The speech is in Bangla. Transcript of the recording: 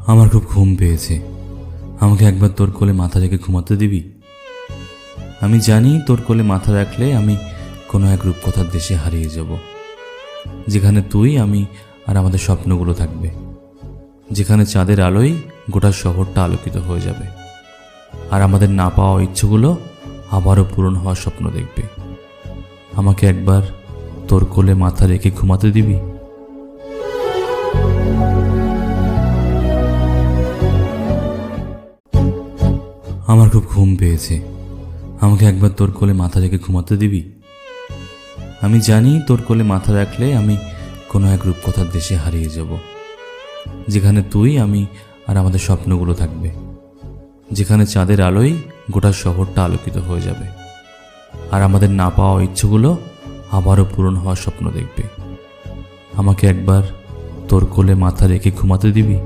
আমার খুব ঘুম পেয়েছে। আমাকে একবার তোর কোলে মাথা রেখে ঘুমাতে দিবি? আমি জানি তোর কোলে মাথা রাখলে আমি কোনো এক রূপকথার দেশে হারিয়ে যাব, যেখানে তুই, আমি আর আমাদের স্বপ্নগুলো থাকবে, যেখানে চাঁদের আলোয় গোটা শহরটা আলোকিত হয়ে যাবে, আর আমাদের না পাওয়া ইচ্ছেগুলো আবারও পূরণ হওয়ার স্বপ্ন দেখবে। আমাকে একবার তোর কোলে মাথা রেখে ঘুমাতে দিবি? আমার খুব ঘুম পেয়েছে। আমাকে একবার তোর কোলে মাথা রেখে ঘুমাতে দিবি? আমি জানি তোর কোলে মাথা রাখলে আমি কোনো এক রূপকথার দেশে হারিয়ে যাব, যেখানে তুই, আমি আর আমাদের স্বপ্নগুলো থাকবে, যেখানে চাঁদের আলোয় গোটা শহরটা আলোকিত হয়ে যাবে, আর আমাদের না পাওয়া ইচ্ছেগুলো আবারও পূরণ হওয়ার স্বপ্ন দেখবে। আমাকে একবার তোর কোলে মাথা রেখে ঘুমাতে দিবি?